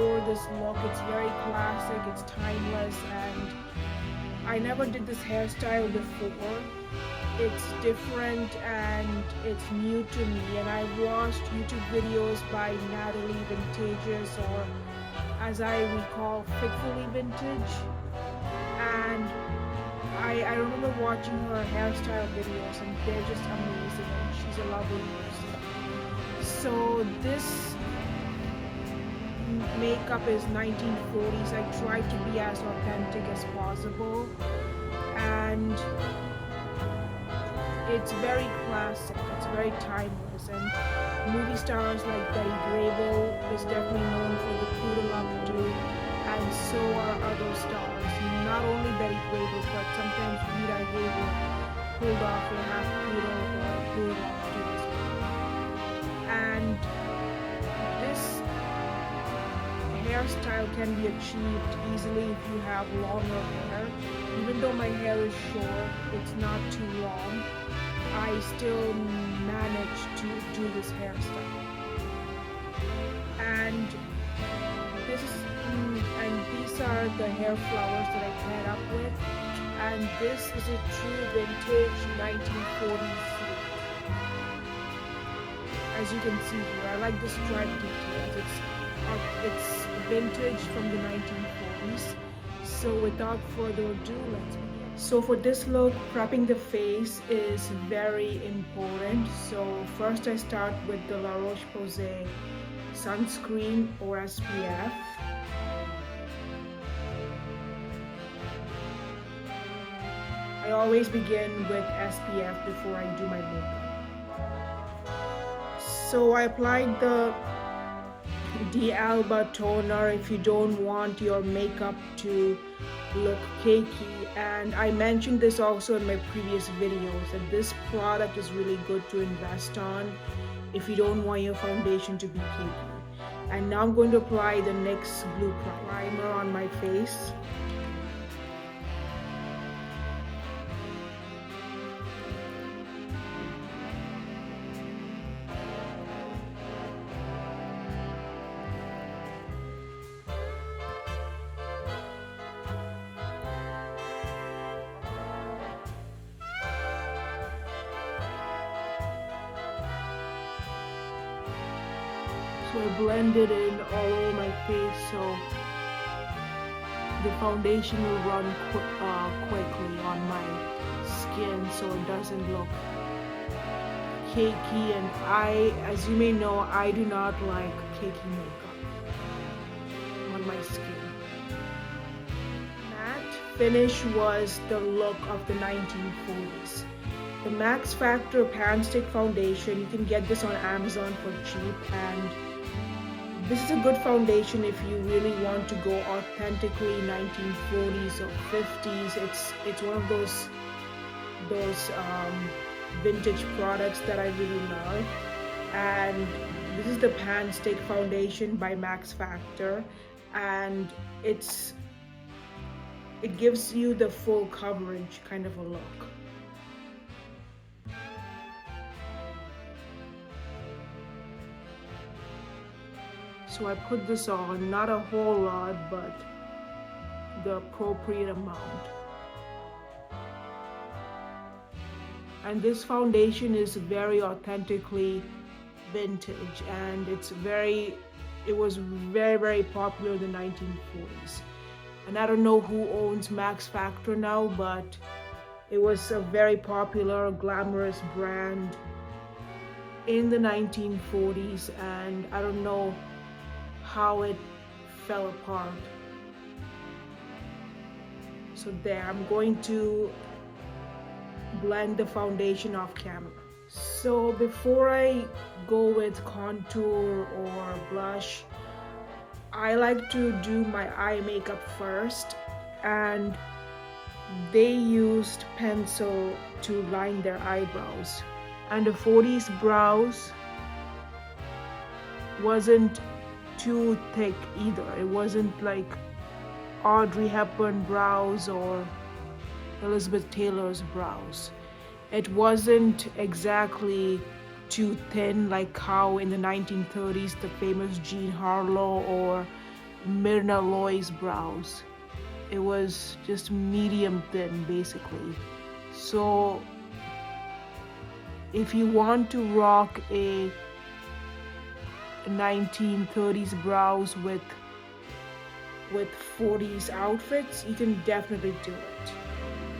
adore this look. It's very classic, it's timeless, and I never did this hairstyle before. It's different and it's new to me, and I watched YouTube videos by Natalie Vintages, or as I recall, Fitfully Vintage, and I remember watching her hairstyle videos and they're just amazing, and she's a lovely person. So this makeup is 1940s. I tried to be as authentic as possible, and it's very classic, it's very timeless, and movie stars like Betty Grable is definitely known for the poodle updo, and so are other stars. Not only Betty Grable, but sometimes Rita Hayworth pulled off a half poodle or a poodle updo as well. And this hairstyle can be achieved easily if you have longer hair. Even though my hair is short, it's not too long, I still manage to do this hairstyle. And these are the hair flowers that I paired up with, and this is a true vintage 1940s look. As you can see here, I like the stripe details. It's vintage from the 1940s. So without further ado, let's begin. So for this look, prepping the face is very important. So first I start with the La Roche-Posay sunscreen or SPF. I always begin with SPF before I do my makeup. So I applied the D'Alba toner if you don't want your makeup to look cakey, and I mentioned this also in my previous videos that this product is really good to invest on if you don't want your foundation to be cakey. And now I'm going to apply the NYX Blue Primer on my face. So I blend it in all over my face so the foundation will run quickly on my skin so it doesn't look cakey. And as you may know, I do not like cakey makeup on my skin. Matte finish was the look of the 1940s. The Max Factor Pan Stick Foundation, you can get this on Amazon for cheap, and this is a good foundation if you really want to go authentically 1940s or 50s. It's one of those vintage products that I really love. And this is the Pan Stick Foundation by Max Factor, and it gives you the full coverage kind of a look. So I put this on, not a whole lot, but the appropriate amount. And this foundation is very authentically vintage, and it was very, very popular in the 1940s. And I don't know who owns Max Factor now, but it was a very popular, glamorous brand in the 1940s, and I don't know how it fell apart. So there, I'm going to blend the foundation off camera. So before I go with contour or blush, I like to do my eye makeup first, and they used pencil to line their eyebrows. And the 40s brows wasn't too thick either. It wasn't like Audrey Hepburn brows or Elizabeth Taylor's brows. It wasn't exactly too thin like how in the 1930s the famous Jean Harlow or Myrna Loy's brows. It was just medium thin basically. So if you want to rock a 1930s brows with 40s outfits, you can definitely do it.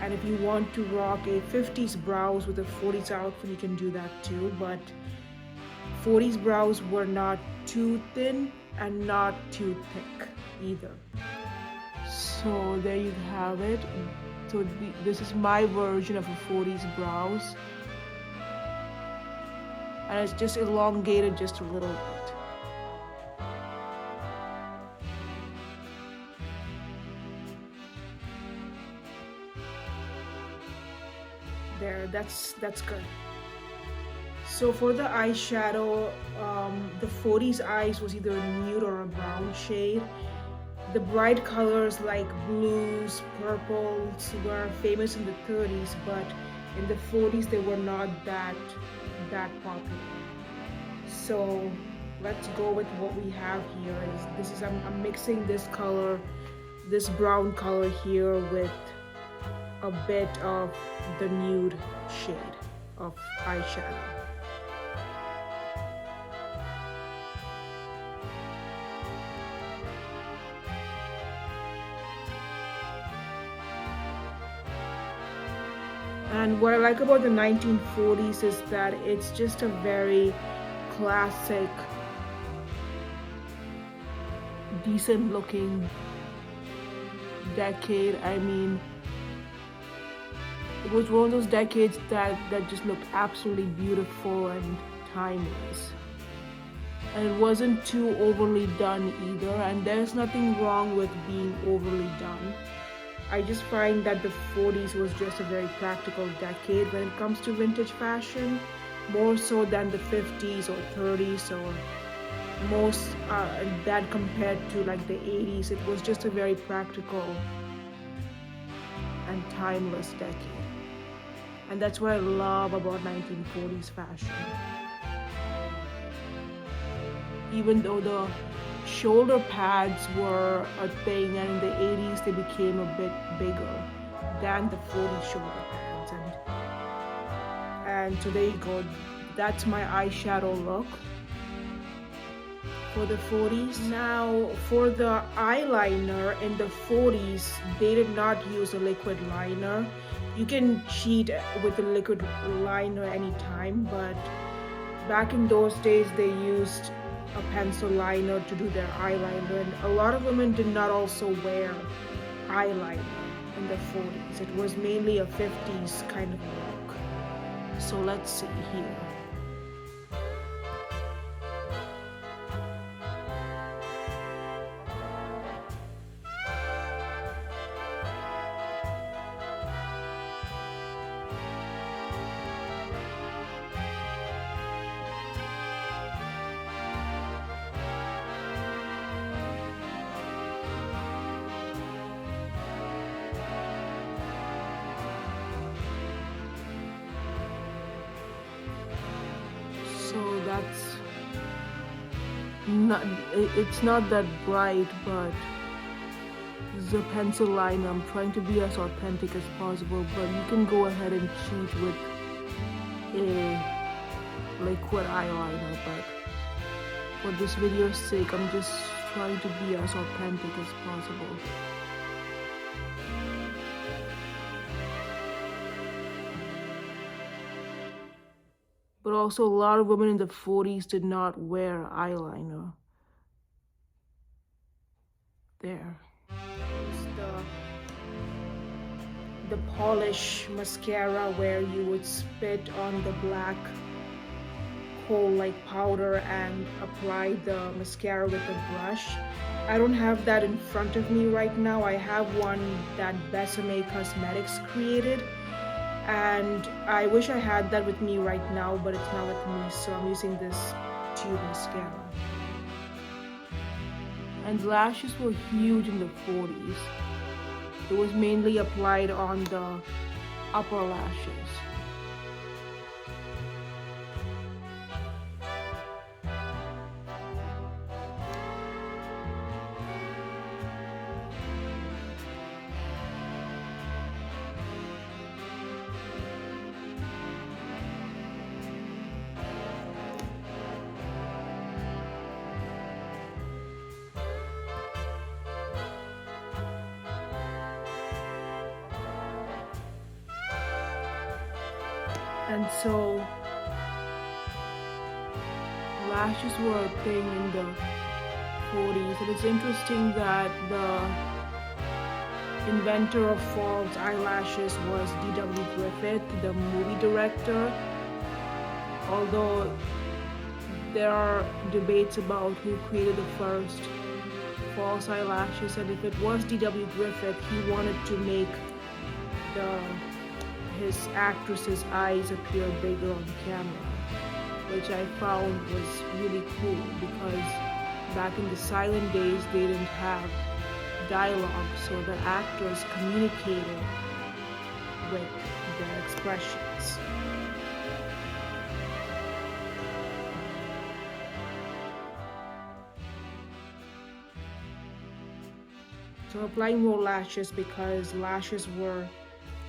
And if you want to rock a 50s brows with a 40s outfit, you can do that too. But 40s brows were not too thin and not too thick either. So there you have it. So this is my version of a 40s brows. And it's just elongated just a little bit. There, that's good. So for the eyeshadow, the 40s eyes was either a nude or a brown shade. The bright colors like blues, purples were famous in the 30s, but in the 40s they were not that popular. So let's go with what we have here. I'm mixing this color, this brown color here with a bit of the nude shade of eyeshadow. And what I like about the 1940s is that it's just a very classic, decent looking decade. I mean, it was one of those decades that just looked absolutely beautiful and timeless. And it wasn't too overly done either, and there's nothing wrong with being overly done. I just find that the 40s was just a very practical decade when it comes to vintage fashion, more so than the 50s or 30s or most that compared to like the 80s. It was just a very practical and timeless decade. And that's what I love about 1940s fashion. Even though the shoulder pads were a thing, and in the 80s they became a bit bigger than the 40s shoulder pads. And so there you go. That's my eyeshadow look for the 40s. Now for the eyeliner in the 40s, they did not use a liquid liner. You can cheat with a liquid liner anytime, but back in those days they used a pencil liner to do their eyeliner, and a lot of women did not also wear eyeliner in the 40s. It was mainly a 50s kind of look. So let's see here. So that's not, it's not that bright, but the pencil liner, I'm trying to be as authentic as possible, but you can go ahead and cheat with a liquid eyeliner, but for this video's sake, I'm just trying to be as authentic as possible. But also, a lot of women in the 40s did not wear eyeliner. There. It's the polish mascara where you would spit on the black coal-like powder and apply the mascara with a brush. I don't have that in front of me right now. I have one that Besame Cosmetics created, and I wish I had that with me right now, but it's not with me, so I'm using this tube mascara. And lashes were huge in the 40s. It was mainly applied on the upper lashes. And so lashes were a thing in the 40s, and it's interesting that the inventor of false eyelashes was D.W. Griffith, the movie director. Although there are debates about who created the first false eyelashes, and if it was D.W. Griffith, he wanted to make his actresses' eyes appear bigger on camera, which I found was really cool because back in the silent days they didn't have dialogue, so the actors communicated with their expressions. So applying more lashes because lashes were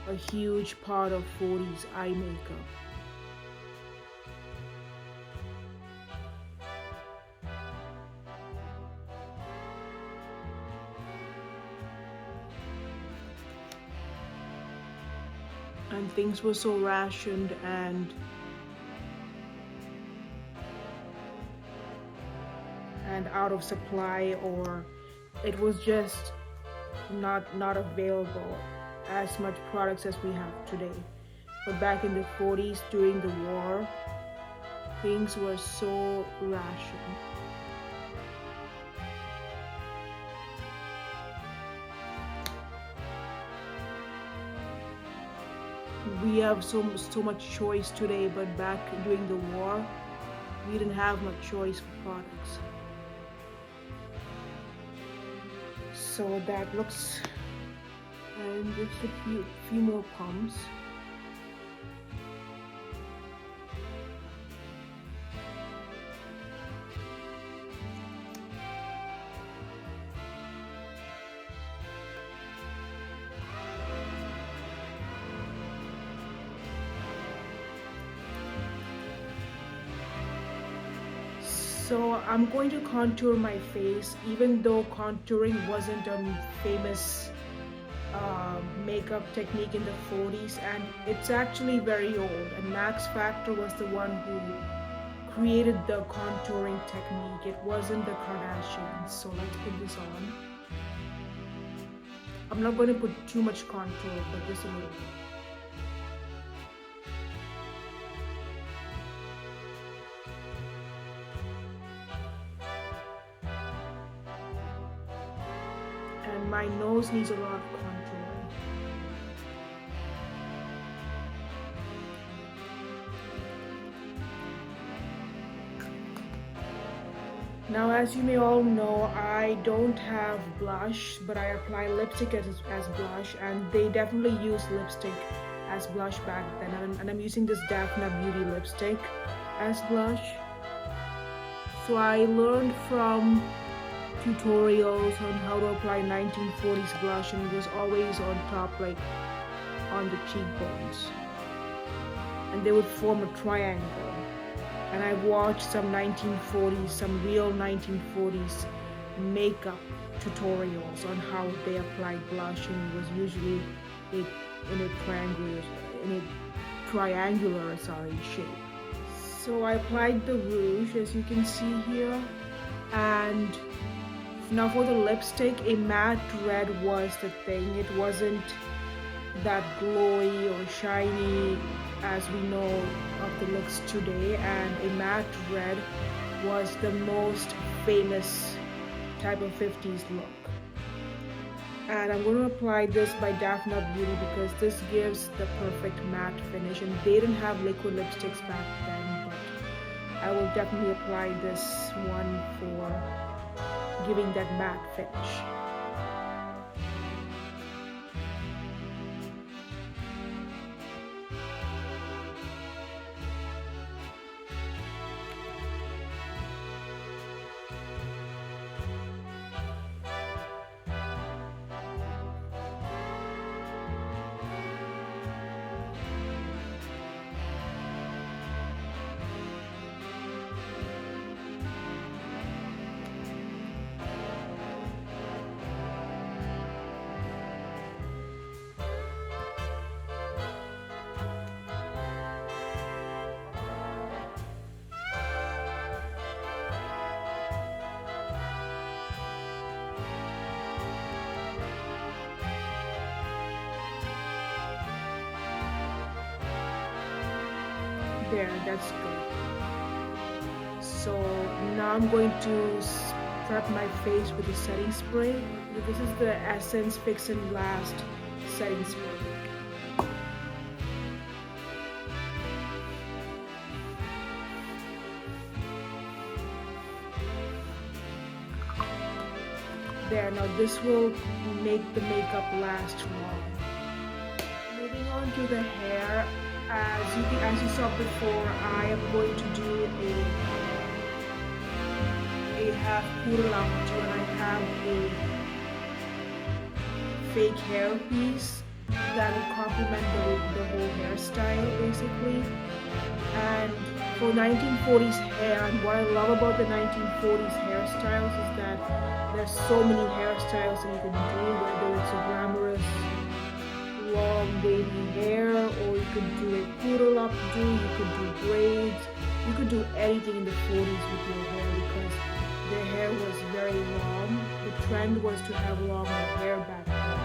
a huge part of 40s eye makeup. And things were so rationed and out of supply, or it was just not available as much products as we have today. But back in the 40s during the war, things were so rationed. We have so much choice today, but back during the war, we didn't have much choice for products. So that looks, and just a few more pumps. So I'm going to contour my face, even though contouring wasn't a famous makeup technique in the 40s, and it's actually very old. And Max Factor was the one who created the contouring technique. It wasn't the Kardashians. So let's put this on. I'm not going to put too much contour, but just a little bit. And my nose needs a lot of contouring. Now, as you may all know, I don't have blush, but I apply lipstick as blush, and they definitely use lipstick as blush back then. And I'm using this Daphne Beauty lipstick as blush. So I learned from tutorials on how to apply 1940s blush, and it was always on top, like on the cheekbones, and they would form a triangle. And I watched some real 1940s makeup tutorials on how they applied blush, and it was usually in a triangular shape. So I applied the rouge, as you can see here, and now for the lipstick, a matte red was the thing. It wasn't that glowy or shiny as we know of the looks today, and a matte red was the most famous type of 50s look. And I'm going to apply this by Daphne Beauty because this gives the perfect matte finish, and they didn't have liquid lipsticks back then, but I will definitely apply this one for giving that matte finish. There, that's good. So now I'm going to prep my face with the setting spray. This is the Essence Fix and Last setting spray. There, now this will make the makeup last long. Moving on to the hair, as you saw before, I am going to do a half poodle updo, and I have a fake hair piece that will complement the whole hairstyle basically. And for 1940s hair, and what I love about the 1940s hairstyles is that there's so many hairstyles that you can do, whether it's a glamorous long wavy hair, or you could do a poodle updo, you could do braids, you could do anything in the 40s with your hair because their hair was very long. The trend was to have longer hair back then,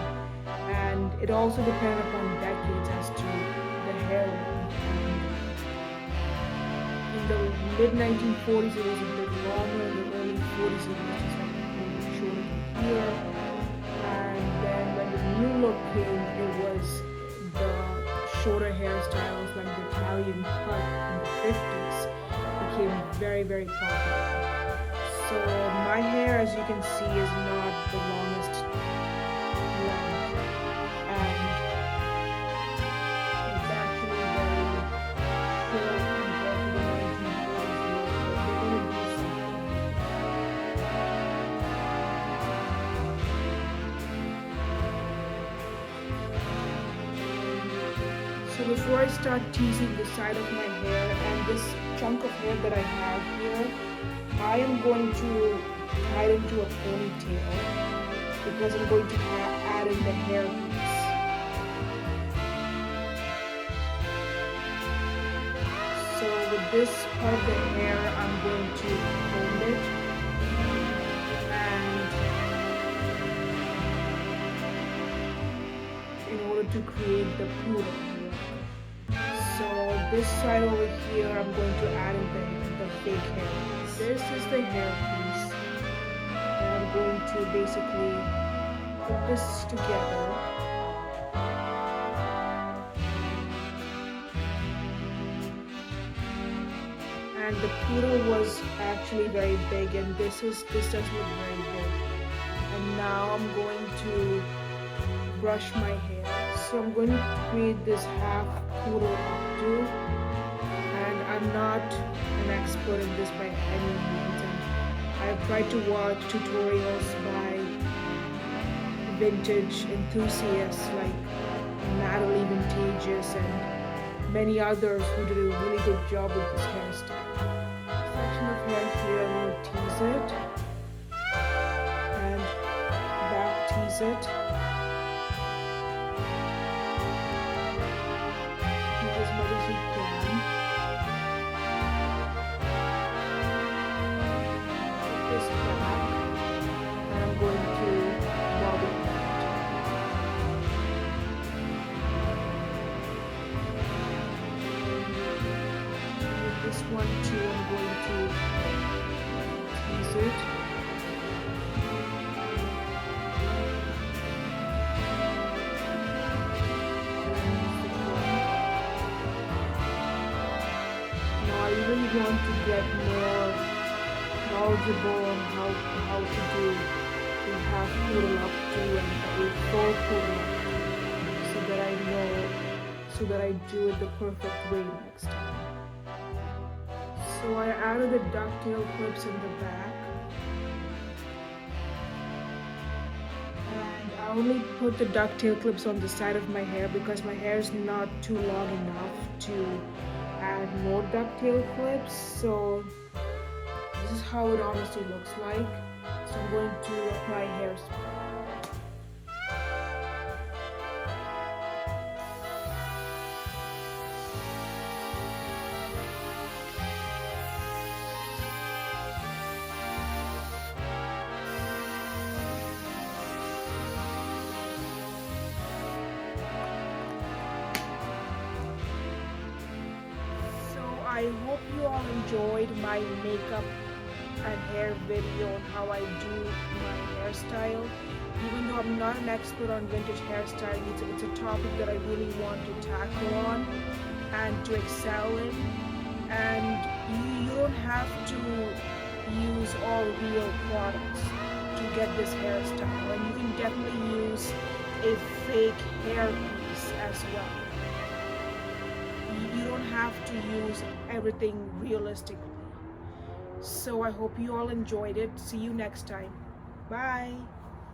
and it also depended upon decades as to the hair length. In the mid 1940s it was a bit longer, in the early 40s it was just like a little shorter to here, and then when the new look came it was the shorter hairstyles like the Italian cut in the 50s became very, very popular. So my hair, as you can see, is not the longest length, and it's actually very short compared to the 1940s look, but we're going to do something. So before I start teasing the side of my hair and this chunk of hair that I have here, I am going to tie it into a ponytail because I'm going to add in the hair piece. So with this part of the hair, I'm going to comb it and in order to create the poodle look. So this side over here, I'm going to add in the fake hair. This is the hair piece, and I'm going to basically put this together. And the poodle was actually very big, and this does look very big. And now I'm going to brush my hair. So I'm going to create this half poodle updo, and I'm not an expert in this by any means, and I've tried to watch tutorials by vintage enthusiasts like Natalie Vintageous and many others who did a really good job with this hairstyle. Section of hair here, I'm going to tease it and back tease it. Tease as much as you can. This back, and I'm going to bob it out. With this one too, I'm going to tease it. Now I really want to get more knowledgeable on how to do a half poodle updo and a full poodle updo, so that I do it the perfect way next time. So I added the ducktail clips in the back, and I only put the ducktail clips on the side of my hair because my hair is not too long enough to add more ducktail clips. So this is how it honestly looks like. So I'm going to apply hairspray. I hope you all enjoyed my makeup and hair video on how I do my hairstyle. Even though I'm not an expert on vintage hairstyling, it's a topic that I really want to tackle on and to excel in. And you don't have to use all real products to get this hairstyle, and you can definitely use a fake hairpiece as well. You don't have to use everything realistically. So I hope you all enjoyed it. See you next time. Bye.